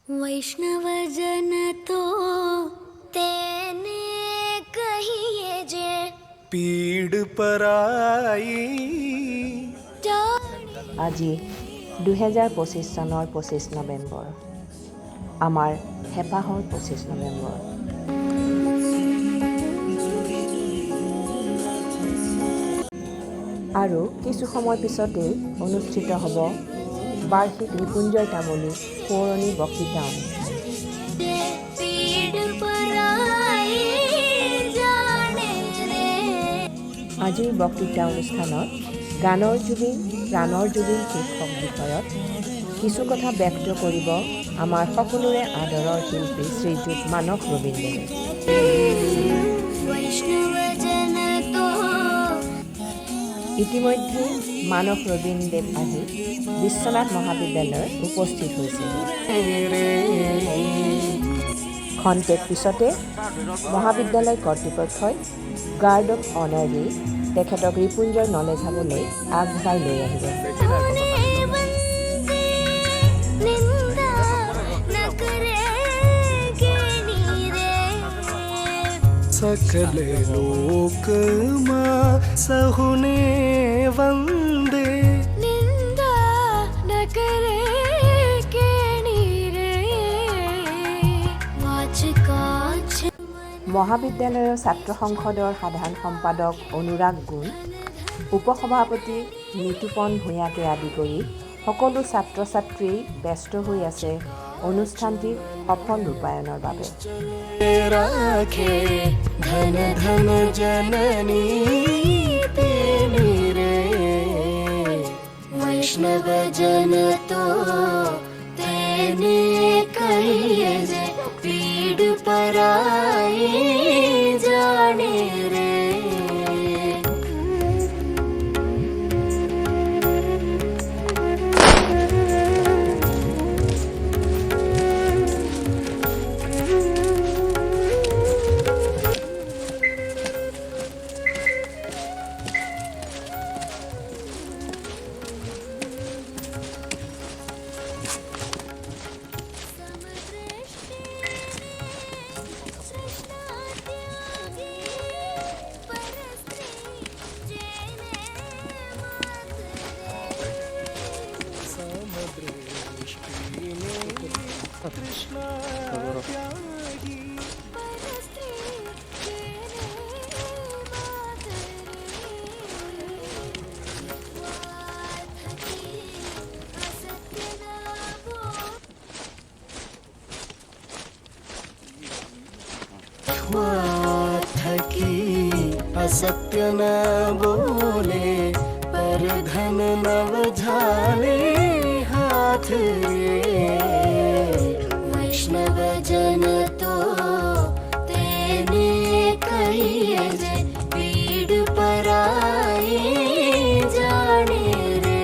वैष्णव जन तो तेने कहिए जे पीड़ पराई। আজি 2025 চনৰ 25 নৱেম্বৰ আমাৰ হেঁপাহৰ 25 নৱেম্বৰ আৰু কিছু সময় পিছতেই অনুষ্ঠিত হ'ব বাৰ্ষিক ৰিপুঞ্জয় তামুলী সোঁৱৰণি বক্তৃতা অনুষ্ঠান। আজিৰ বক্তৃতা অনুষ্ঠানত গানৰ জুবিন প্ৰাণৰ জুবিন শীৰ্ষক বিষয়ত কিছু কথা ব্যক্ত কৰিব আমাৰ সকলোৰে আদৰৰ শিল্পী শ্ৰীযুত মানস ৰবীন্দ্ৰই। ইতিমধ্যে মানস ৰবীন্দ্ৰদেৱ আহি বিশ্বনাথ মহাবিদ্যালয়ত উপস্থিত হৈছে। খন্তেক পিছতে মহাবিদ্যালয় কৰ্তৃপক্ষই গাৰ্ড অফ অনাৰ দি তেখেতক ৰিপুঞ্জয় নলেজ হাবলৈ আগবঢ়াই লৈ আহিব। सकल लोक मां सहुने वंदे निंदा न करे केणी रे वाच काछ। মহাবিদ্যালয়ৰ ছাত্ৰ সংসদৰ সাধাৰণ সম্পাদক অনুৰাগ গুণ, উপসভাপতি নিতুপন ভূঞাকে আদি কৰি সকলো ছাত্ৰ ছাত্ৰী ব্যস্ত হৈ আছে অনুষ্ঠানটিৰ সফল ৰূপায়ণৰ বাবে। राखे धन धन जननी तेनी रे वैष्णव जन तो तेने कहिए जे पीड़ पराई जाने रे। कृष्णा त्यागी थकी असत्य न बोले पर धन नव झाले हाथ रे वैष्णव जन तो तेने कहिए जे पीड़ पराई जाने रे।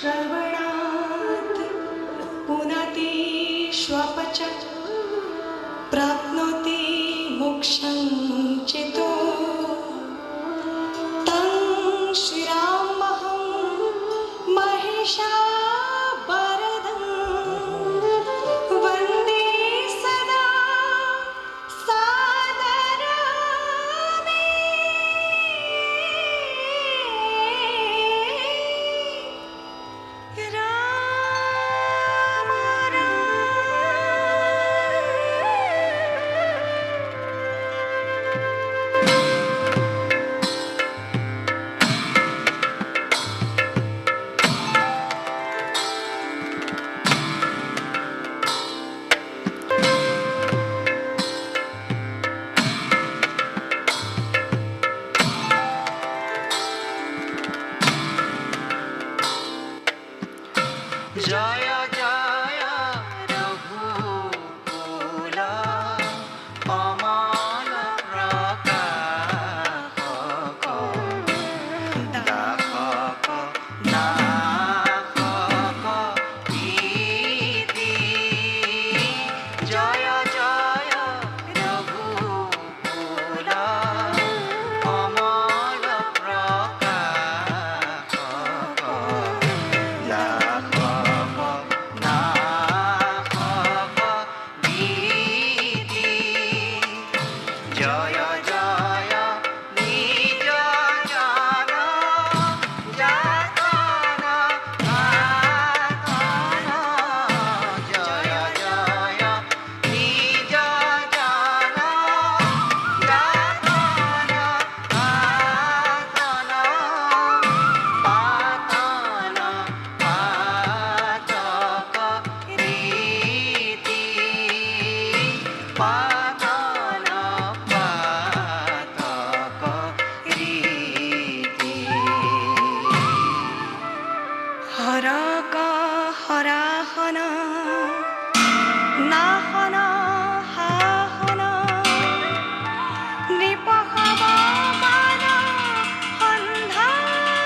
श्रवणात् पुनति श्वपचत् प्राप्नोति मोक्षं चितो तं श्रीरामहं महिषावरदं वन्दे सदा सादरामि राम जय जय रघुकुल कमल प्रकाशक दासक नाशक इति जय जय रघुकुल कमल प्रकाशक जय जय निज जन जातन आतन जय जय निज जन जातन आतन पातन पातक रीति पातन पातक रीति हरक हराहन नाहन हाहन निपहव मान हन्धानि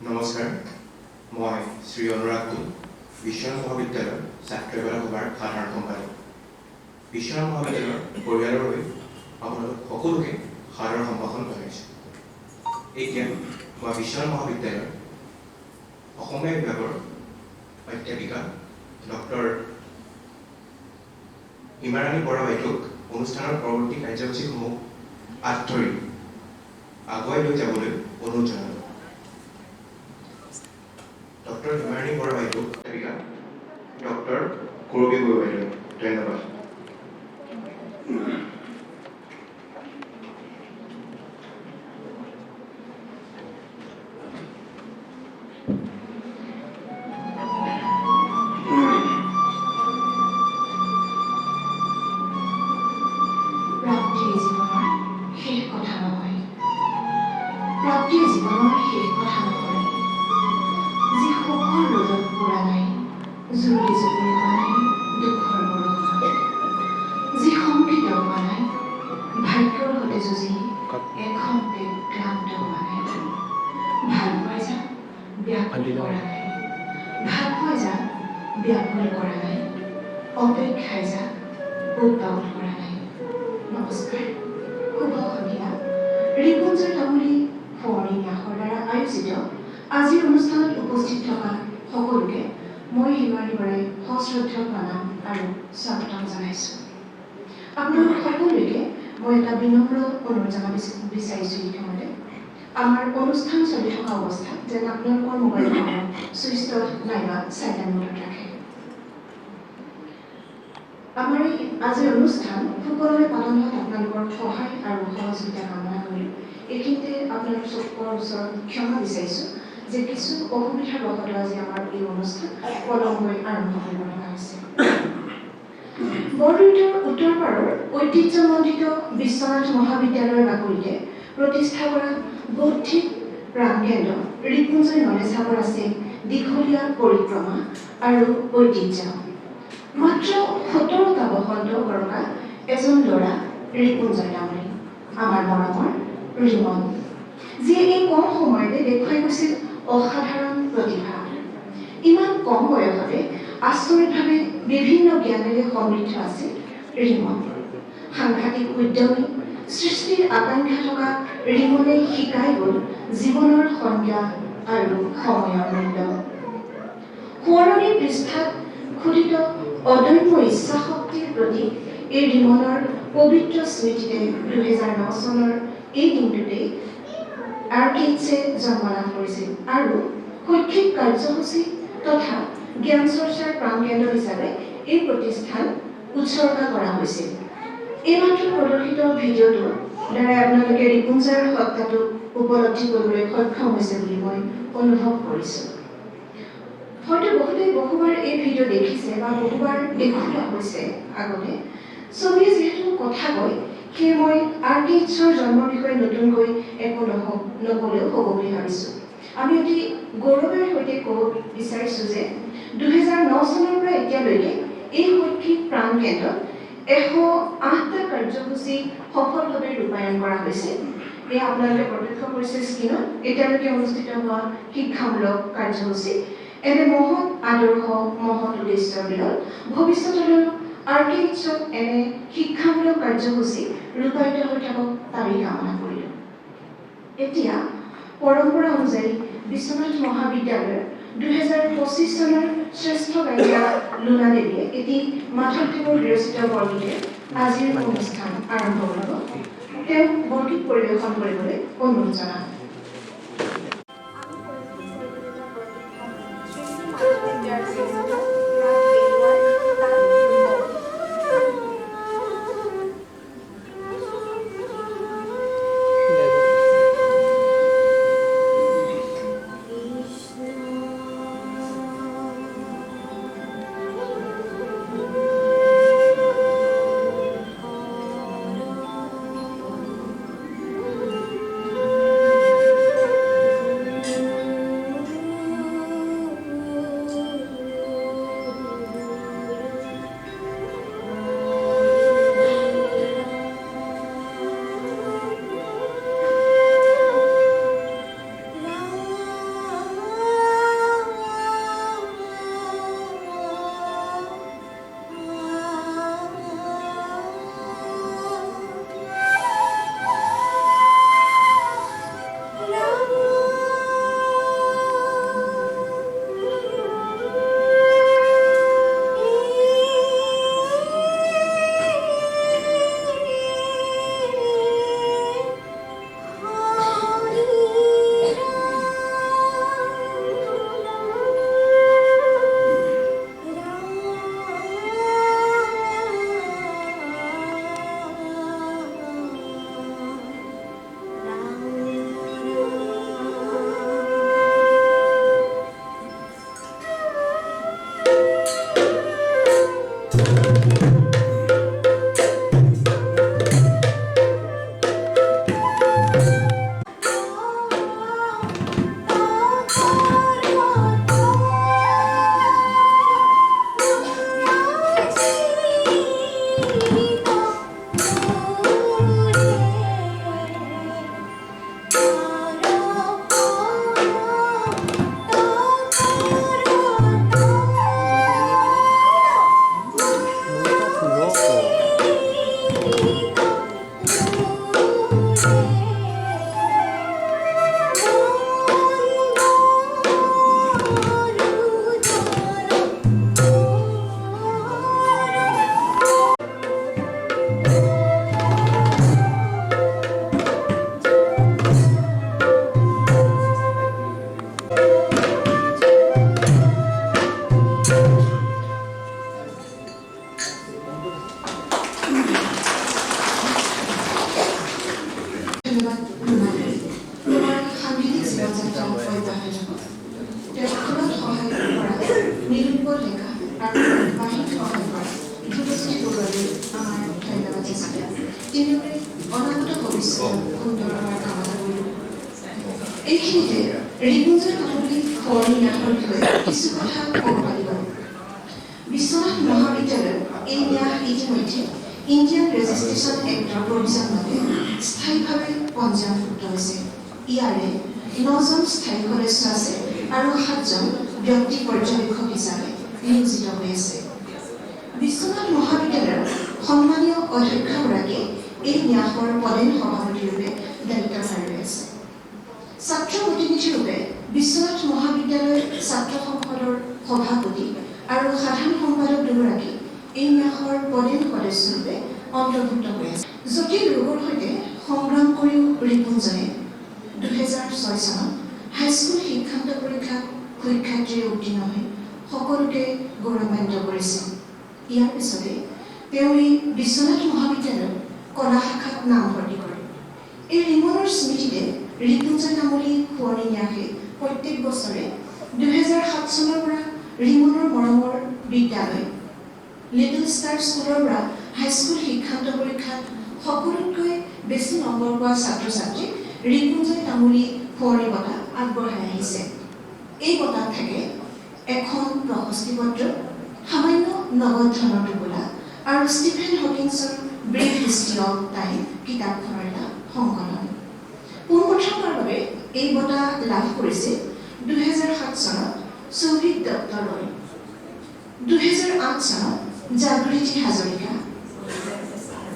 নমস্কাৰ মই শ্ৰী অনুৰাগ গুণ বিশ্বনাথ মহাবিদ্যালয়ৰ ছাত্ৰ সেৱা সভাৰ সাধাৰণ সম্পাদক বিশ্বনাথ মহাবিদ্যালয়ৰ পৰিয়ালৰ হৈ আপোনালোক সকলোকে সাদৰ সম্ভাষণ জনাইছোঁ এতিয়া মই বিশ্বনাথ মহাবিদ্যালয়ৰ অসমীয়া বিভাগৰ অধ্যাপিকা ডক্টৰ হিমাৰাণী বৰা বাইদেউক অনুষ্ঠানৰ পৰৱৰ্তী কাৰ্যসূচীসমূহ হাত ধৰি আগুৱাই লৈ যাবলৈ অনুৰোধ জনালোঁ ডক্টৰ হিমাৰাণী বৰা বাইদেউ অধ্যাপিকা ডক্টৰ কৰবী বৰুৱা বাইদেউ ধন্যবাদ প্ৰাপ্তিয়ে জীৱনৰ শেষ কথা নহয় প্ৰাপ্তিয়ে জীৱনৰ শেষ কথা নহয় যি সুখৰ ৰ'দত পৰা নাই জুৰুলি জুপুৰি হোৱা নাই দুখৰ বৰষুণত যি শংকিত হোৱা নাই ভাগ্যৰ সৈতে যুঁজি এখন পেট ক্লান্ত হোৱা নাই ভাল পাই যা ব্যাকুল কৰা নাই ভাল পাই যা ব্যাকুল কৰা নাই অপেক্ষাই যা উদ্বাউল কৰা নাই নমস্কাৰ শুভ সন্ধিয়া ৰিপুঞ্জ তামুলী ফোৱাৰী ন্যাসৰ দ্বাৰা আয়োজিত আজিৰ অনুষ্ঠানত উপস্থিত থকা সকলোকে মই হিমাৰাণী বৰাই সশ্ৰদ্ধ প্ৰণাম আৰু স্বাগতম জনাইছোঁ আপোনালোক সকলোকে মই এটা বিনম্ৰ অনুৰোধ জনাব বিচাৰিছোঁ ইতিমধ্যে আমাৰ অনুষ্ঠান চলি থকা অৱস্থাত যেন আপোনালোকৰ মোবাইল ফোনত ছুইচ অফ নাইবা চাইলেণ্ট মোডত ৰাখে। আমাৰ এই আজিৰ অনুষ্ঠান সুকলমে পালন হোৱাত আপোনালোকৰ সহায় আৰু সহযোগিতা কামনা কৰি এইখিনিতে আপোনালোক চকুৰ ওচৰত ক্ষমা বিচাৰিছোঁ যে কিছু অসুবিধাৰ বশতঃ আজি আমাৰ এই অনুষ্ঠান পলমকৈ আৰম্ভ কৰিব লগা হৈছে। বৰদৈতৰ উত্তৰ পাৰৰ ঐতিহ্যমণ্ডিত বিশ্বনাথ মহাবিদ্যালয়ৰ বাকৰিতে প্ৰতিষ্ঠা কৰা বৌদ্ধিক প্ৰাণকেন্দ্ৰ ৰিপুঞ্জয় নলেজ হাবৰ আছে দীঘলীয়া পৰিক্ৰমা আৰু ঐতিহ্য। মাত্ৰ 17টা বসন্ত গৰকা এজন ল'ৰা ৰিপুঞ্জয় নামে আমাৰ মৰমৰ ৰিমন, যিয়ে এই কম সময়তে দেখুৱাই গৈছিল অসাধাৰণ প্ৰতিভা। ইমান কম বয়সতে আচৰিতভাৱে বিভিন্ন জ্ঞানেৰে সমৃদ্ধ আছিল ৰিমন। সাংঘাতিক উদ্যমী, সৃষ্টিৰ আকাংক্ষা থকা ৰিমনে শিকাই গ'ল জীৱনৰ সংজ্ঞা আৰু সময়ৰ মূল্য। সোঁৱৰণি পৃষ্ঠাত খোদিত অদম্য ইচ্ছা শক্তিৰ প্ৰতি এই ৰিমনৰ পবিত্ৰ স্মৃতিতে 2009 চনৰ এই দিনটোতেই আৰ্কেইডছে জন্ম লাভ কৰিছিল আৰু শৈক্ষিক কাৰ্যসূচী তথা জ্ঞান চৰ্চাৰ প্ৰাণকেন্দ্ৰ হিচাপে এই প্ৰতিষ্ঠান উৎসৰ্গা কৰা হৈছিল। এইমাত্ৰ প্ৰদৰ্শিত ভিডিঅ'টোৰ দ্বাৰা আপোনালোকে ৰিপুঞ্জয়ৰ সত্তাটো উপলব্ধি কৰিবলৈ সক্ষম হৈছে বুলি মই অনুভৱ কৰিছোঁ। হয়তো বহুবাৰ এই ভিডিঅ' দেখিছে বা বহুবাৰ দেখুওৱা হৈছে আগতে। ছবিয়ে যিহেতু কথা কয়, সেয়ে মই আৰ্কেইডছৰ জন্মৰ বিষয়ে নতুনকৈ একো নকলেও হ'ব বুলি ভাবিছোঁ। আমি অতি গৌৰৱেৰে সৈতে ক'ব বিচাৰিছোঁ যে 2009 চনৰ পৰা এতিয়ালৈকে এই শৈক্ষিক প্ৰাণকেন্দ্ৰত 108টা কাৰ্যসূচী সফলভাৱে ৰূপায়ণ কৰা হৈছে। এয়া আপোনালোকে প্ৰত্যক্ষ কৰিছে স্ক্ৰীণত। এতিয়ালৈকে অনুষ্ঠিত হোৱা শিক্ষামূলক কাৰ্যসূচী এনে মহৎ আদৰ্শ, মহৎ উদ্দেশ্যৰ বিৰত ভৱিষ্যতলৈ আৰ্কেইডছত এনে শিক্ষামূলক কাৰ্যসূচী ৰূপায়িত হৈ থাকক তাৰেই কামনা কৰিলোঁ। এতিয়া পৰম্পৰা অনুযায়ী বিশ্বনাথ মহাবিদ্যালয়ৰ 2025 চনৰ শ্ৰেষ্ঠ গায়িকা লুনা দেৱীয়ে এটি মাধৱদেৱৰ বিৰচিত বৰগীতে আজিৰ অনুষ্ঠান আৰম্ভ কৰিব। তেওঁক বৰগীত পৰিৱেশন কৰিবলৈ অনুৰোধ জনাম। জীৱনযাত্ৰা অব্যাহত যাব। তেওঁখনত সহায় কৰা নিৰূপল ডেকা আৰু বাহিৰত সহায় কৰা ধ্ৰুৱজ্যোতি গগৈলৈ আমাৰ ধন্যবাদ যাচিলে। তেওঁলোকে অনাগত ভৱিষ্যত সুন্দৰ হোৱাৰ কামনা কৰিলোঁ। এইখিনিতে ৰিপুঞ্জয় তামুলী সোঁৱৰণী ন্যাসৰ বিষয়ে কিছু কথা ক'ব পাৰিব। বিশ্বনাথ মহাবিদ্যালয়ৰ এই ন্যাস ইতিমধ্যে ইণ্ডিয়ান ৰেজিষ্ট্ৰেশ্যন এক্টৰ প্ৰভিজন মতে স্থায়ীভাৱে পঞ্জীয়নভুক্ত হৈছে। ইয়াৰে 9জন স্থায়ী সদস্য আছে আৰু 7জন ব্যক্তি পৰ্যবেক্ষক হিচাপে নিয়োজিত হৈ আছে। বিশ্বনাথ মহাবিদ্যালয়ৰ সন্মানীয় অধ্যক্ষগৰাকীয়ে এই ন্যাসৰ পদেন সভাপতিৰূপে দায়িত্বভাৰ লৈ আছে। ছাত্ৰ প্ৰতিনিধিৰূপে বিশ্বনাথ মহাবিদ্যালয় ছাত্ৰ সংসদৰ সভাপতি আৰু সাধাৰণ সম্পাদক দুগৰাকী এই ন্যাসৰ পদেন সদস্যৰূপে অন্তৰ্ভুক্ত হৈ আছে। জটিল ৰোগৰ সৈতে সংগ্ৰাম কৰিও ৰিপুঞ্জয়ে 2006 চনত হাইস্কুল শিক্ষান্ত পৰীক্ষাত সুখ্যাতিৰে উত্তীৰ্ণ হৈ সকলোকে গৌৰৱান্বিত কৰিছিল। ইয়াৰ পিছতে তেওঁ এই বিশ্বনাথ মহাবিদ্যালয়ৰ কলা শাখাত নামভৰ্তি কৰে। এই ৰিমনৰ স্মৃতিতে ৰিপুঞ্জয় তামুলী সোঁৱৰণী ন্যাসে প্ৰত্যেক বছৰে 2007 চনৰ পৰা ৰিমনৰ মৰমৰ বিদ্যালয় লিটল ষ্টাৰ স্কুলৰ পৰা হাইস্কুল শিক্ষান্ত পৰীক্ষাত সকলোতকৈ বেছি নম্বৰ পোৱা ছাত্ৰ ছাত্ৰীক ৰিপুঞ্জয় তামুলী সোঁৱৰণী বঁটা আগবঢ়াই আহিছে। এই বঁটাত থাকে এখন প্ৰশস্তি পত্ৰ, সামান্য নগদ ধনৰ টোপোলা আৰু ষ্টিফেন হকিংছৰ ব্ৰিফ হিষ্ট্ৰী অফ টাইম কিতাপখনৰ এটা সংকলন। পোনপ্ৰথমবাৰৰ বাবে এই বঁটা লাভ কৰিছে 2007 চনত শৌভিক দত্ত ৰয়, 2008 চনত জাগৃতি হাজৰিকা,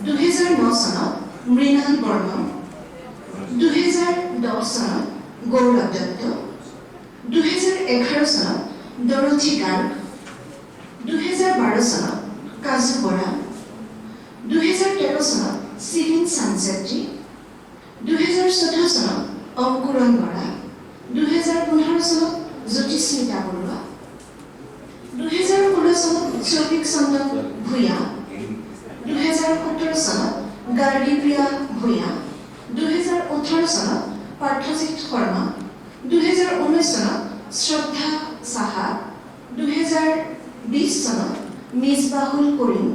2009 চনত মৃণাল বৰ্মন, 2010 চনত গৌৰৱ দত্ত, 2011 চনত দৰথী গাৰ্গ, 2012 চনত কাজু বৰা, 2013 চনত শিৰিন চানচেত্ৰী, 2014 চনত অংকুৰণ বৰা, 2015 চনত জ্যোতিস্মিতা বৰুৱা, 2016 চনত শৌভিক চন্দন ভূঞা, 2017 চনত গাৰ্গীপ্ৰিয়া ভূঞা, 2018 চনত পাৰ্থজিৎ শৰ্মা, 2019 চনত শ্ৰদ্ধা সাহা, 2020 চনত মিছবাহুল কৰিম,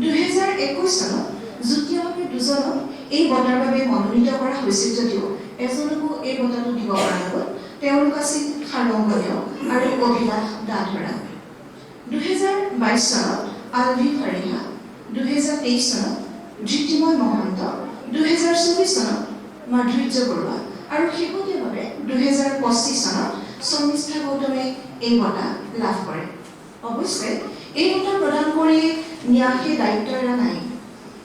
2021 চনত যুটীয়াভাৱে দুজনক এই বঁটাৰ বাবে মনোনীত কৰা হৈছিল যদিও এজনকো এই বঁটাটো দিব পৰা নগ'ল। তেওঁলোক আছিল সাৰংগদেও আৰু অভিলাষ দাধৰা। 2022 চনত আলভি ফাৰিহা, 2023 চনত ধৃতিময় মহন্ত, 2024 চনত মাধুৰ্য বৰুৱা আৰু শেহতীয়াভাৱে 2025 চনত শৰ্মিষ্ঠা গৌতমে এই বঁটা লাভ কৰে। অৱশ্যে এই বঁটা প্ৰদান কৰি ন্যাসে দায়িত্ব এৰা নাই,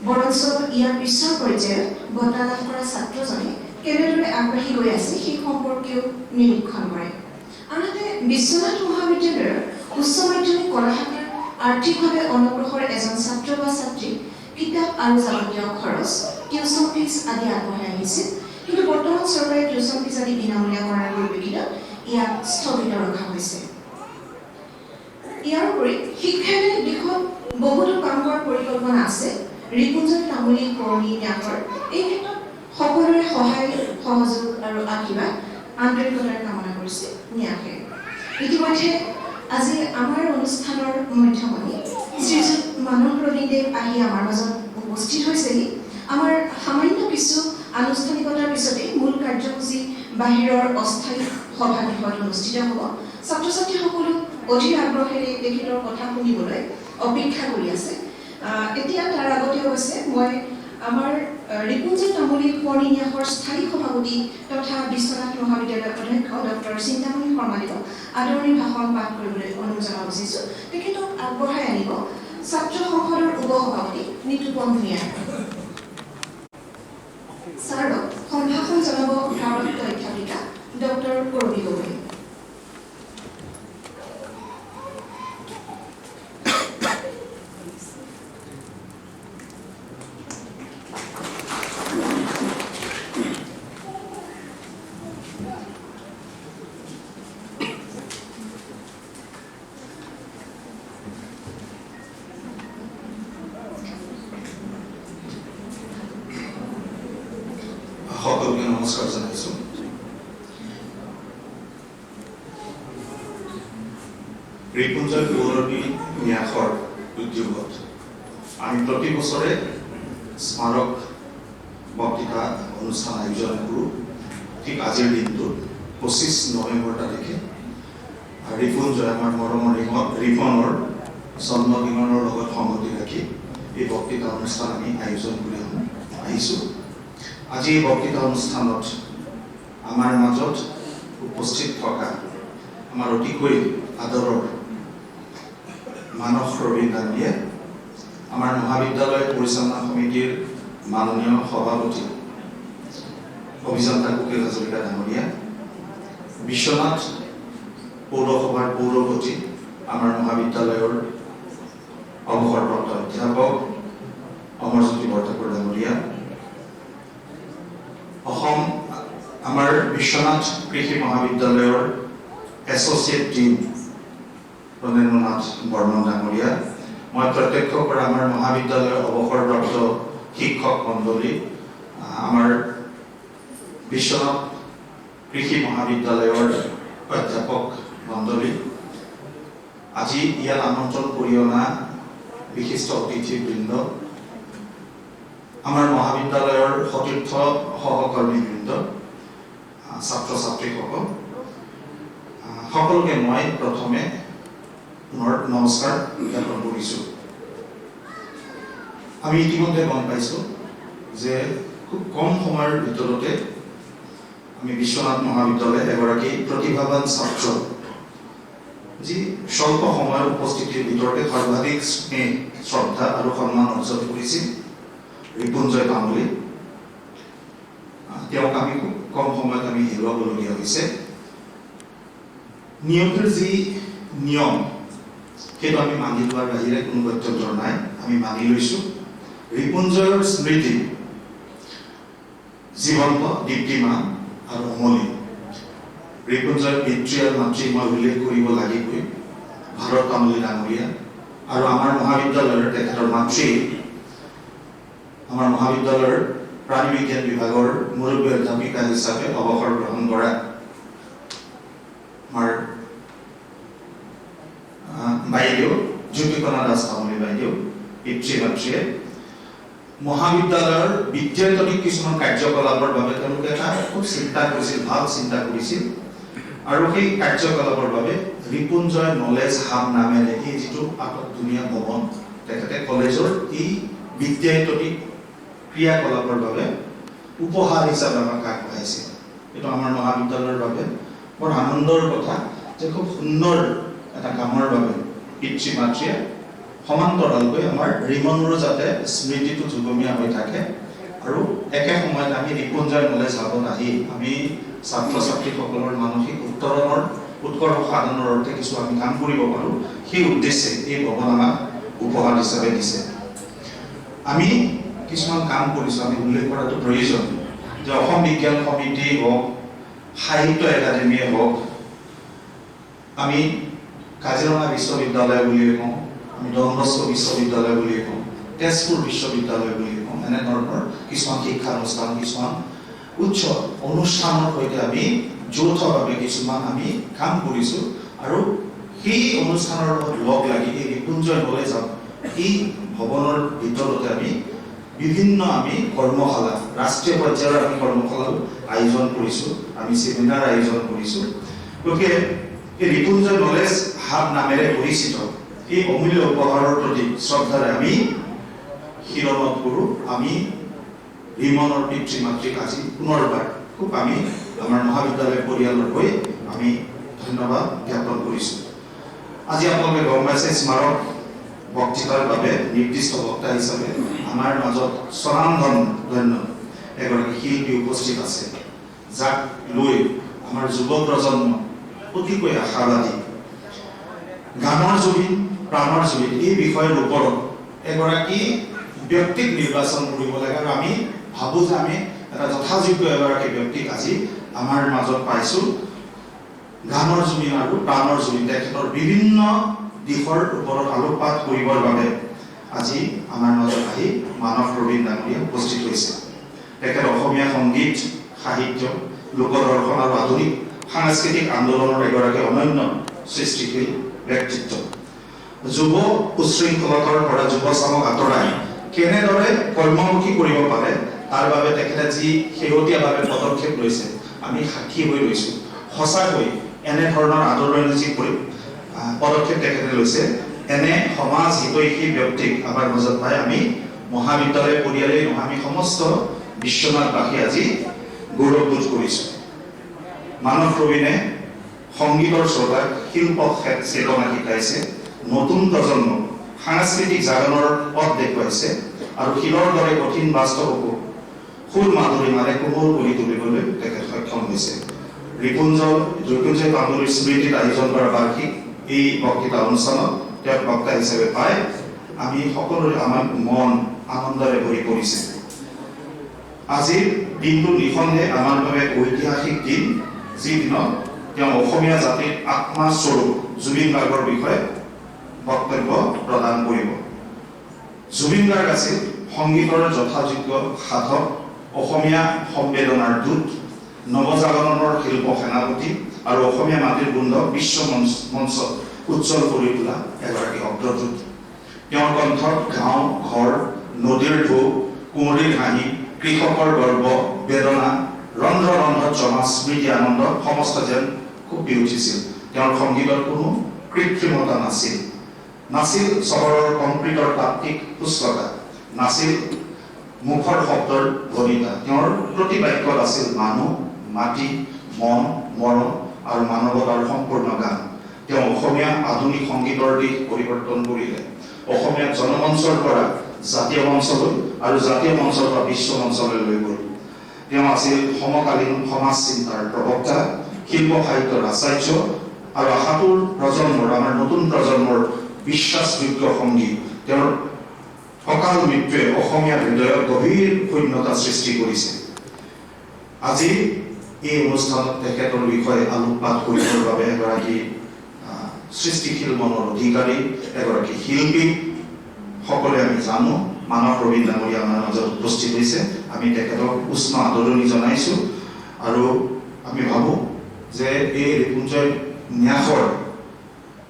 বৰঞ্চ ইয়াৰ পিছৰ পৰ্যায়ত বঁটা লাভ কৰা ছাত্ৰজনে কেনেদৰে আগবাঢ়ি গৈ আছে সেই সম্পৰ্কেও নিৰীক্ষণ কৰে। আনহাতে বিশ্বনাথ মহাবিদ্যালয়ৰ উচ্চ মাধ্যমিক কলা শাখাৰ আৰ্থিকভাৱে অনগ্ৰসৰ এজন ছাত্ৰ বা ছাত্ৰীক কিতাপ আৰু যাৱতীয় খৰচ, টিউচন ফিজ আদি আগবঢ়াই আহিছিল। কিন্তু বৰ্তমান চৰকাৰে টিউচন ফিজ আদি বিনামূলীয়া কৰাৰ পৰিপ্ৰেক্ষিতত ইয়াক স্থগিত ৰখা হৈছে। ইয়াৰ উপৰি শিক্ষাৰ দিশত বহুতো কাম কৰাৰ পৰিকল্পনা আছে। ৰিপুঞ্জয় তামুলী সোঁৱৰণী ন্যাসৰ এই ক্ষেত্ৰত সকলোৰে সহায় সহযোগ আৰু আশীৰ্বাদ আন্তৰিকতাৰে কামনা কৰিছে ন্যাসে। ইতিমধ্যে আজি আমাৰ অনুষ্ঠানৰ মধ্যমণি শ্ৰীযুত মানৱ ৰবীন্দ্ৰদেৱ আহি আমাৰ মাজত উপস্থিত হৈছেহি। আমাৰ সামান্য কিছু আনুষ্ঠানিকতাৰ পিছতে মূল কাৰ্যসূচী বাহিৰৰ অস্থায়ী সভাগৃহত অনুষ্ঠিত হ'ব। ছাত্ৰ ছাত্ৰীসকলো অধীৰ আগ্ৰহেৰে তেখেতৰ কথা শুনিবলৈ অপেক্ষা কৰি আছে। এতিয়া তাৰ আগতে হৈছে মই আমাৰ ৰিপুঞ্জয় তামুলী সোঁৱৰণী ন্যাসৰ স্থায়ী সভাপতি তথা বিশ্বনাথ মহাবিদ্যালয়ৰ অধ্যক্ষ ডক্টৰ চিন্তামণি শৰ্মাদেৱক আদৰণি ভাষণ পাঠ কৰিবলৈ অনুৰোধ জনাব বিচাৰিছোঁ। তেখেতক আগবঢ়াই আনিব ছাত্ৰ সংসদৰ উপসভাপতি নিতুপন ভূঞা। ছাৰক সম্ভাষণ জনাব ভাৰপ্ৰাপ্ত অধ্যাপিকা ডক্টৰ কৰবী গগৈ। সকলোকে নমস্কাৰ জনাইছোঁ। ৰিপুঞ্জয় পৌৰবী ন্যাসৰ উদ্যোগত আমি প্ৰতি বছৰে স্মাৰক বক্তৃতা অনুষ্ঠান আয়োজন কৰোঁ। ঠিক আজিৰ দিনটোত 25 নৱেম্বৰ তাৰিখে ৰিপুঞ্জয় আমাৰ মৰমৰ ৰিপনৰ জন্মদিনৰ লগত সংগতি ৰাখি এই বক্তৃতা অনুষ্ঠান আমি আয়োজন কৰি আহিছোঁ। আজি এই বক্তৃতা অনুষ্ঠানত আমাৰ মাজত উপস্থিত থকা আমাৰ অতিকৈ আদৰৰ মানস ৰবীন ডাঙৰীয়া, আমাৰ মহাবিদ্যালয় পৰিচালনা সমিতিৰ মাননীয় সভাপতি অভিযন্তা কুকিল হাজৰিকা ডাঙৰীয়া, বিশ্বনাথ পৌৰসভাৰ পৌৰপতি আমাৰ মহাবিদ্যালয়ৰ অৱসৰপ্ৰাপ্ত অধ্যাপক অমৰজ্যোতি বৰঠাকুৰ ডাঙৰীয়া, অসম আমাৰ বিশ্বনাথ কৃষি মহাবিদ্যালয়ৰ এছ'চিয়েট ডিন ৰনেন্দ্ৰনাথ বৰ্মন ডাঙৰীয়া, মই প্ৰত্যক্ষ কৰা আমাৰ মহাবিদ্যালয়ৰ অৱসৰপ্ৰাপ্ত শিক্ষক মণ্ডলী, আমাৰ বিশ্বনাথ কৃষি মহাবিদ্যালয়ৰ অধ্যাপক মণ্ডলী, আজি ইয়াত আমন্ত্ৰণ কৰি অনা বিশিষ্ট অতিথিবৃন্দ, আমাৰ মহাবিদ্যালয়ৰ সতীৰ্থ সহকৰ্মীবৃন্দ, ছাত্ৰ ছাত্ৰীসকল, সকলোকে মই প্ৰথমে নমস্কাৰ জ্ঞাপন কৰিছোঁ। আমি ইতিমধ্যে গম পাইছোঁ যে খুব কম সময়ৰ ভিতৰতে আমি বিশ্বনাথ মহাবিদ্যালয়ে এগৰাকী প্ৰতিভাৱান ছাত্ৰ, যি স্বল্প সময়ৰ উপস্থিতিৰ ভিতৰতে সৰ্বাধিক স্নেহ শ্ৰদ্ধা আৰু সন্মান অৰ্জন কৰিছিল, ৰিপুঞ্জয় তামুলী। তেওঁক আমি খুব কম সময়ত আমি হেৰুৱাবলগীয়া হৈছে। নিয়োগৰ যি নিয়ম সেইটো আমি মানি লোৱাৰ বাহিৰে কোনো গত্যন্তৰ নাই, আমি মানি লৈছোঁ। ৰিপুঞ্জয়ৰ স্মৃতি জীৱন্ত, দীপ্তিমান আৰু অমলিন। ৰিপুঞ্জয়ৰ পিতৃ আৰু মাতৃ মই উল্লেখ কৰিব লাগিবই, ভাৰত তামুলী ডাঙৰীয়া, আৰু আমাৰ মহাবিদ্যালয়ৰ তেখেতৰ মাতৃ আমাৰ মহাবিদ্যালয়ৰ প্ৰাণী বিজ্ঞান বিভাগৰ মুৰব্বী অধ্যাপিকা হিচাপে অৱসৰ গ্ৰহণ কৰা আমাৰ বাইদেউ জ্যোতিকণা দাস তামুলী বাইদেউ পিতৃ মাতৃয়ে মহাবিদ্যালয়ৰ বিদ্যায়তনিক কিছুমান কাৰ্যকলাপৰ বাবে তেওঁলোকে এটা খুব চিন্তা কৰিছিল, ভাল চিন্তা কৰিছিল, আৰু সেই কাৰ্যকলাপৰ বাবে ৰিপুঞ্জয় নলেজ হাব নামেৰে এই যিটো ধুনীয়া ভৱন তেখেতে কলেজৰ এই বিদ্যায়তনিক ক্ৰিয়াকলাপৰ বাবে উপহাৰ হিচাপে আমাক আগবঢ়াইছিল। এইটো আমাৰ মহাবিদ্যালয়ৰ বাবে বৰ আনন্দৰ কথা যে খুব সুন্দৰ এটা কামৰ বাবে পিতৃ মাতৃয়ে সমান্তৰালকৈ আমাৰ ৰিমনৰো যাতে স্মৃতিটো যুগমীয়া হৈ থাকে, আৰু একে সময়ত আমি ৰিপুঞ্জয় নলেজ হাবত আহি আমি ছাত্ৰ ছাত্ৰীসকলৰ মানসিক উৎকৰ্ষ সাধনৰ অৰ্থে কিছু আমি কাম কৰিব পাৰোঁ, সেই উদ্দেশ্যে এই ভৱন আমাক উপহাৰ হিচাপে দিছে। আমি কিছুমান কাম কৰিছোঁ, আমি উল্লেখ কৰাটো প্ৰয়োজন যে অসম বিজ্ঞান সমিতি হওক, সাহিত্য একাডেমীয়ে হওক, আমি কাজিৰঙা বিশ্ববিদ্যালয় বুলিয়ে কওঁ, আমি ডন বস্কো বিশ্ববিদ্যালয় বুলিয়ে কওঁ, তেজপুৰ বিশ্ববিদ্যালয় বুলিয়ে কওঁ, এনেধৰণৰ কিছুমান শিক্ষানুষ্ঠান, কিছুমান উচ্চ অনুষ্ঠানৰ সৈতে আমি যৌথভাৱে কিছুমান আমি কাম কৰিছোঁ, আৰু সেই অনুষ্ঠানৰ লগত লগ লাগি এই ৰিপুঞ্জয় নলেজ হাব এই ভৱনৰ ভিতৰতে আমি বিভিন্ন আমি কৰ্মশালা, ৰাষ্ট্ৰীয় পৰ্যায়ৰ আমি কৰ্মশালাও আয়োজন কৰিছোঁ, আমি ছেমিনাৰ আয়োজন কৰিছোঁ। গতিকে এই ৰিপুঞ্জয় নলেজ হাব নামেৰে পৰিচিত এই অমূল্য উপহাৰৰ প্ৰতি শ্ৰদ্ধাৰে আমি শিৰণত কৰোঁ। আমি ৰিমনৰ পিতৃ মাতৃক আজি পুনৰবাৰ খুব আমি আমাৰ মহাবিদ্যালয় পৰিয়ালৰ হৈ আমি ধন্যবাদ জ্ঞাপন কৰিছোঁ। আজি আপোনালোকে গম পাইছে স্মাৰক বক্তৃতাৰ বাবে নিৰ্দিষ্ট বক্তা হিচাপে আমাৰ মাজত স্বনামধন্য এগৰাকী শিল্পী উপস্থিত আছে, যাক লৈ আমাৰ যুৱ প্ৰজন্ম অতিকৈ আশাবাদী। গানৰ জুবিন, প্ৰাণৰ জুবিন এই বিষয়ৰ ওপৰত এগৰাকী ব্যক্তিক নিৰ্বাচন কৰিব লাগে, আৰু আমি ভাবোঁ যে আমি এটা যথাযোগ্য এগৰাকী ব্যক্তিক আজি আমাৰ মাজত পাইছোঁ। গানৰ জুবিন আৰু প্ৰাণৰ জুবিন তেখেতৰ বিভিন্ন দিশৰ ওপৰত আলোকপাত কৰিবৰ বাবে আজি আমাৰ মাজত আহি মানস ৰবীন ডাঙৰীয়া উপস্থিত হৈছে। তেখেত অসমীয়া সংগীত, সাহিত্য, লোকদৰ্শন আৰু আধুনিক সাংস্কৃতিক আন্দোলনৰ এগৰাকী অনন্য সৃষ্টিশীল ব্যক্তিত্ব যুৱ উশৃংখলতাৰ পৰা যুৱচামক আঁতৰাই কেনেদৰে কৰ্মমুখী কৰিব পাৰে তাৰ বাবে তেখেতে যি শেহতীয়াভাৱে পদক্ষেপ লৈছে আমি সাক্ষী হৈ ৰৈছোঁ সঁচাকৈ এনেধৰণৰ আদৰণীয় যি পদক্ষেপ তেখেতে লৈছে এনে সমাজ হিতৈষী ব্যক্তিক আমাৰ মাজত পাই আমি মহাবিদ্যালয় পৰিয়ালেই নহয় আমি সমস্ত বিশ্বনাথবাসী আজি গৌৰৱবোধ কৰিছোঁ মানস ৰবীনে সংগীতৰ শ্ৰোতাক শিল্প চেতনা শিকাইছে নতুন প্ৰজন্মক সাংস্কৃতিক জাগৰণৰ পথ দেখুৱাইছে আৰু শিলৰ দৰে কঠিন বাস্তৱকো সুৰ মাধুৰীমাৰে কোমল কৰি তুলিবলৈ তেখেত সক্ষম হৈছে ৰিপুঞ্জয় পাণ্ডুৰ স্মৃতিত আয়োজন কৰা বাৰ্ষিক এই বক্তৃতা অনুষ্ঠানত তেওঁক বক্তা হিচাপে পাই আমি সকলোৰে আমাৰ মন আনন্দৰে ভৰি পৰিছে আজিৰ দিনটো নিঃসন্দেহে আমাৰ বাবে ঐতিহাসিক দিন যি দিনত তেওঁ অসমীয়া জাতিৰ আত্মাস্বৰূপ জুবিন গাৰ্গৰ বিষয়ে বক্তব্য প্ৰদান কৰিব জুবিন গাৰ্গ আছিল সংগীতৰ যথাযোগ্য সাধক অসমীয়া সম্বেদনাৰ দূত নৱজাগৰণৰ শিল্প সেনাপতি আৰু অসমীয়া মাটিৰ গোন্ধ বিশ্ব মঞ্চত উজ্জ্বল কৰি তোলা এগৰাকী অগ্ৰদূত তেওঁৰ কণ্ঠত গাঁও ঘৰ নদীৰ ঢৌ কুঁৱৰীৰ হাঁহি কৃষকৰ গৰ্ব বেদনা ৰন্ধ্ৰ ৰন্ধ্ৰত জমা স্মৃতি আনন্দ সমস্ত যেন কঁপি উঠিছিল তেওঁৰ সংগীতত কোনো কৃত্ৰিমতা নাছিল চহৰৰ কংক্ৰিটৰ তাত্ত্বিক পুষ্কতা নাছিল মুখৰ শব্দৰ ধ্বনিতা তেওঁৰ প্ৰতি বাক্যত আছিল মানুহ মাটি মন মৰম আৰু মানৱতাৰ সম্পূৰ্ণ গান তেওঁ অসমীয়া আধুনিক সংগীতৰ দিশ পৰিৱৰ্তন কৰিলে অসমীয়াক জনমঞ্চৰ পৰা জাতীয় মঞ্চলৈ আৰু জাতীয় মঞ্চৰ পৰা বিশ্ব মঞ্চলৈ লৈ গ'ল তেওঁ আছিল সমকালীন সমাজ চিন্তাৰ প্ৰবক্তা শিল্প সাহিত্যৰ আচাৰ্য আৰু আশাটোৰ প্ৰজন্মৰ আমাৰ নতুন প্ৰজন্মৰ বিশ্বাসযোগ্য সংগী তেওঁৰ অকাল মৃত্যুৱে অসমীয়া হৃদয়ত গভীৰ শূন্যতা সৃষ্টি কৰিছে আজি এই অনুষ্ঠানত তেখেতৰ বিষয়ে আলোকপাত কৰিবৰ বাবে এগৰাকী সৃষ্টিশীল মনৰ অধিকাৰী এগৰাকী শিল্পী সকলোৱে আমি জানো মানস ৰবীন ডাঙৰীয়া আমাৰ মাজত উপস্থিত হৈছে আমি তেখেতক উষ্ণ আদৰণি জনাইছোঁ আৰু আমি ভাবোঁ যে এই ৰিপুঞ্জয় ন্যাসৰ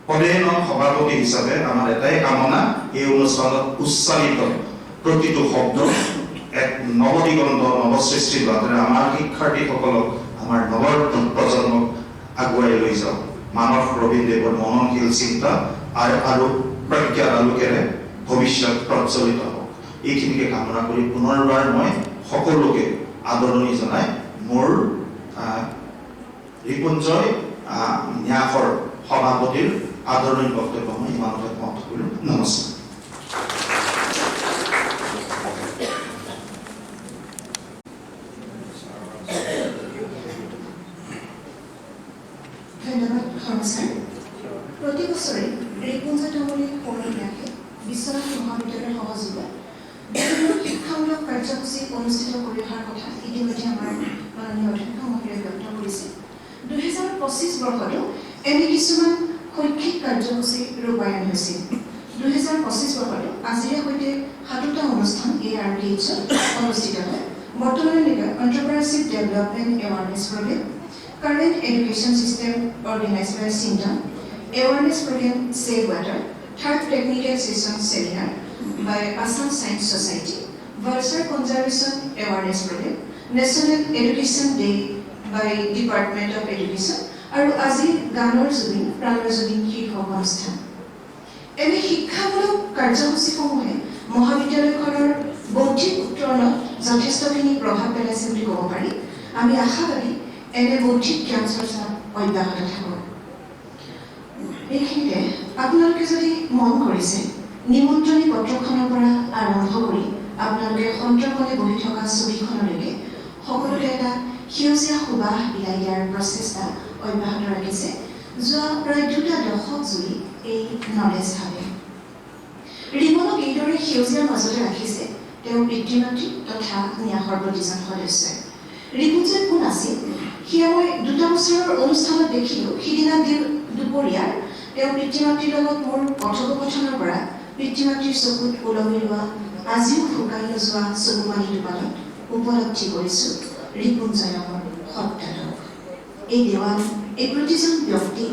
পদেন সভাপতি হিচাপে আমাৰ এটাই কামনা এই অনুষ্ঠানত উচ্চাৰিত প্ৰতিটো শব্দ এক নৱদিগন্ত নৱসৃষ্টিৰ বাটেৰে আমাৰ শিক্ষাৰ্থীসকলক আমাৰ নৱ প্ৰজন্মক আগুৱাই লৈ যাওক মানস ৰবীনদেৱৰ মননশীল চিন্তা আৰু প্ৰজ্ঞাৰ আলোকেৰে ভৱিষ্যত প্ৰজ্বলিত হওক এইখিনিকে কামনা কৰি পুনৰবাৰ মই সকলোকে আদৰণি জনাই মোৰ ৰিপুঞ্জয় ন্যাসৰ সভাপতিৰ আদৰণি বক্তব্য মই ইমানতে সমাপ্ত কৰিলোঁ নমস্কাৰ ধন্যবাদ নমস্কাৰ প্ৰতি বছৰে ৰিপুঞ্জয় ডাঙৰীয়া সৌৰ ন্যাসে বিশ্বনাথ মহাবিদ্যালয়ৰ সহযোগত বিভিন্ন শিক্ষামূলক কাৰ্যসূচী অনুষ্ঠিত কৰি অহাৰ কথা ইতিমধ্যে আমাৰ মাননীয় অধ্যক্ষ মহোদয়ে ব্যক্ত কৰিছে 2025 বৰ্ষতো এনে কিছুমান শৈক্ষিক কাৰ্যসূচী ৰূপায়ণ হৈছিল 2025 বৰ্ষতো আজিৰে সৈতে 7টা অনুষ্ঠান ARKHত অনুষ্ঠিত হয় বৰ্তমানলৈকে entrepreneurship development awareness programme current education system organise by চিন্তা awareness programme save water third technical session seminar by Assam Science Society, Vulture Conservation Awareness Program, National Education Day by Department of Education, আৰু আজি গানৰ জুবিন প্ৰাণৰ জুবিন শীৰ্ষক অনুষ্ঠান এনে শিক্ষামূলক কাৰ্যসূচীসমূহে মহাবিদ্যালয়খনৰ বৌদ্ধিক উত্তৰণত যথেষ্টখিনি প্ৰভাৱ পেলাইছে বুলি ক'ব পাৰি আমি আশাবাদী এনে বৌদ্ধিক জ্ঞান চৰ্চা অব্যাহত থাকক এইখিনিতে আপোনালোকে যদি মন কৰিছে নিমন্ত্ৰণী পত্ৰখনৰ পৰা আৰম্ভ কৰি আপোনালোকে সন্ত্ৰকলে বহি থকা ছবিখনলৈকে সকলোকে এটা সেউজীয়া সুবাস বিলাই দিয়াৰ প্ৰচেষ্টা অব্যাহত ৰাখিছে যোৱা প্ৰায় 2টা দশক জুৰি এই নলেজ হাবে ৰিমনক এইদৰে সেউজীয়াৰ মাজতে ৰাখিছে তেওঁৰ পিতৃ মাতৃ তথা ন্যাসৰ প্ৰতিজন সদস্যই ৰিপুঞ্জয় কোন আছিল সেয়া মই 2টা বছৰৰ অনুষ্ঠানত দেখিলোঁ সিদিনা দুপৰীয়াৰ তেওঁৰ পিতৃ মাতৃৰ লগত মোৰ কথোপকথনৰ পৰা পিতৃ মাতৃৰ চকুত ওলমি লোৱা আজিও শুকাই নোযোৱা চকুপানী দুপালত উপলব্ধি কৰিছোঁ ৰিপুঞ্জয় নামৰ সত্তাটোক এই দেৱাল এই প্ৰতিজন ব্যক্তি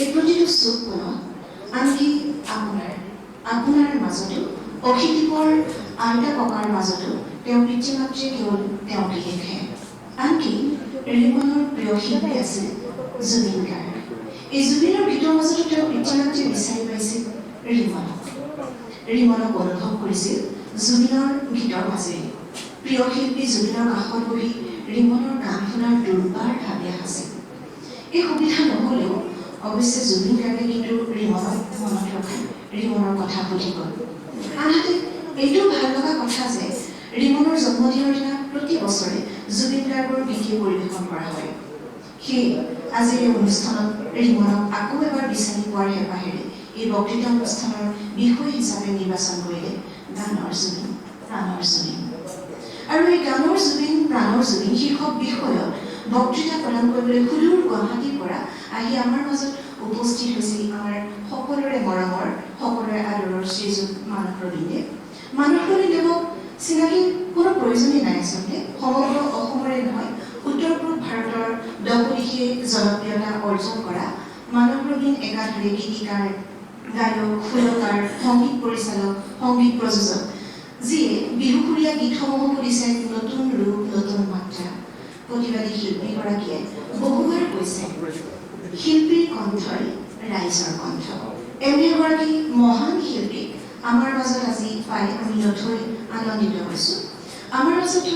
এই প্ৰতিটো চুক কোণত আনকি আপোনাৰ মাজতো অখিদীপৰ আইতা ককাৰ মাজতো তেওঁ পিতৃ মাতৃয়ে কেৱল তেওঁকে দেখে। আনকি ৰিমনৰ প্ৰিয় শিল্পী আছিল জুবিন গাৰ্গ। এই জুবিনৰ গীতৰ মাজতো তেওঁ পিতৃ মাতৃয়ে বিচাৰি পাইছিল ৰিমনক অনুভৱ কৰিছিল জুবিনৰ গীতৰ মাজেৰে। প্ৰিয় শিল্পী জুবিনৰ কাষত বহি ৰিমনৰ গান শুনাৰ দুৰ্বাৰ হাবিয়াস আছিল। এই সুবিধা নহ'লেও অৱশ্যে জুবিন গাৰ্গে কিন্তু ৰিমনক মনত ৰখাই ৰিমনৰ কথা সুধি গ'ল। আনহাতে এইটো ভাল লগা কথা যে ৰিমনৰ জন্মদিনৰ দিনা প্ৰতি বছৰে জুবিন গাৰ্গৰ গীত পৰিৱেশন কৰা হয়। সেয়ে আজিৰ এই অনুষ্ঠানত ৰিমনক আকৌ এবাৰ বিচাৰি পোৱাৰ হেঁপাহেৰে এই বক্তৃতা অনুষ্ঠানৰ বিষয় হিচাপে নিৰ্বাচন কৰিলে গানৰ জুবিন, প্ৰাণৰ জুবিন। আৰু এই গানৰ জুবিন, প্ৰাণৰ জুবিন শীৰ্ষক বিষয়ত বক্তৃতা প্ৰদান কৰিবলৈ সুদূৰ গুৱাহাটীৰ পৰা আহি আমাৰ মাজত উপস্থিত হৈছিল আমাৰ সকলোৰে মৰমৰ, সকলোৰে আদৰৰ শ্ৰীযুত মানস ৰবীন্দ্ৰে। মানস ৰবীন্দ্ৰক চিনাকি কোনো প্ৰয়োজনেই নাই আচলতে। সমগ্ৰ অসমৰে নহয়, উত্তৰ পূব ভাৰতৰ দহদিশে জনপ্ৰিয়তা অৰ্জন কৰা মানস ৰবীন্দ্ৰ একাধাৰে গীতিকাৰ, গায়ক, সুৰকাৰ, সংগীত পৰিচালক, সংগীত প্ৰযোজক, যিয়ে বিহুসুৰীয়া গীতসমূহক দিছে নতুন ৰূপ, নতুন মাত্ৰা। প্ৰতিবাদী শিল্পীগৰাকীয়ে বহুবাৰ কৈছে শিল্পীৰ কণ্ঠই ৰাইজৰ কণ্ঠ। এনে এগৰাকী মহান শিল্পীক আমাৰ মাজত আজি পাই আমি নথৈ আনন্দিত হৈছোঁ। আমাৰ মাজত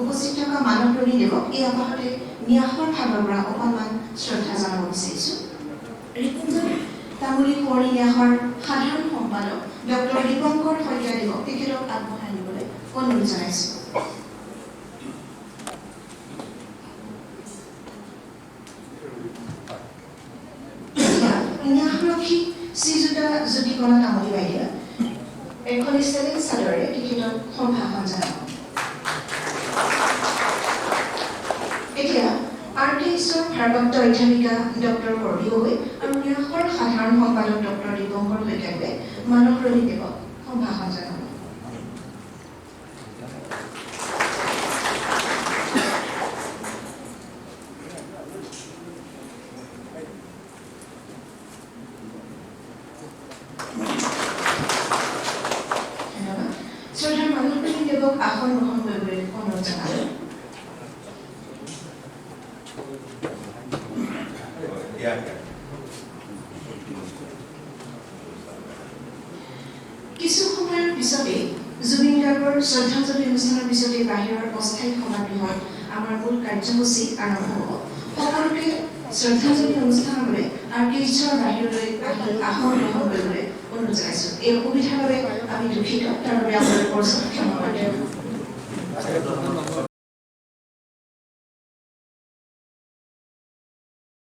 উপস্থিত থকা মানস ৰবীন্দ্ৰক এই আপাহতে ন্যাসৰ ফালৰ পৰা অকণমান শ্ৰদ্ধা জনাব বিচাৰিছোঁ। ৰিপুঞ্জয় তামুলী কুঁৱৰী ন্যাসৰ সাধাৰণ সম্পাদক ডক্টৰ দীপংকৰ শইকীয়াদেৱক তেখেতক আগবঢ়াই নিবলৈ অনুৰোধ জনাইছোঁ। ন্যাসৰক্ষী শ্ৰীযুতা জ্যোতিকণা তামুলী বাইদেৱে এখন চেলেঞ্জ চাদৰে তেখেতক সম্ভাষণ জনাব। এতিয়া RKSৰ ভাৰপ্ৰাপ্ত অধ্যাপিকা ডক্টৰ কৰবী গগৈ আৰু ন্যাসৰ সাধাৰণ সম্পাদক ডক্টৰ দীপংকৰ শইকীয়াদেৱে মানস ৰবীন্দ্ৰক সম্ভাষণ জনাব। শ্ৰদ্ধাৰ মানস ৰবীন্দ্ৰক আসন গ্ৰহণ কৰিবলৈ অনুৰোধ জনালোঁ। কিছু সময়ৰ পিছতেই জুবিন গাৰ্গৰ শ্ৰদ্ধাঞ্জলি অনুষ্ঠানৰ পিছতেই বাহিৰৰ অস্থায়ী সভাগৃহত আমাৰ মূল কাৰ্যসূচী আৰম্ভ হ'ব। সকলোকে শ্ৰদ্ধাঞ্জলি অনুষ্ঠানলৈ RKSৰ বাহিৰলৈ আহি আসন গ্ৰহণ কৰিবলৈ অনুৰোধ জনাইছোঁ। এই অসুবিধাৰ বাবে আমি দুখিত, তাৰ বাবে আপোনালোকৰ ওচৰত ক্ষমা প্ৰাৰ্থনা।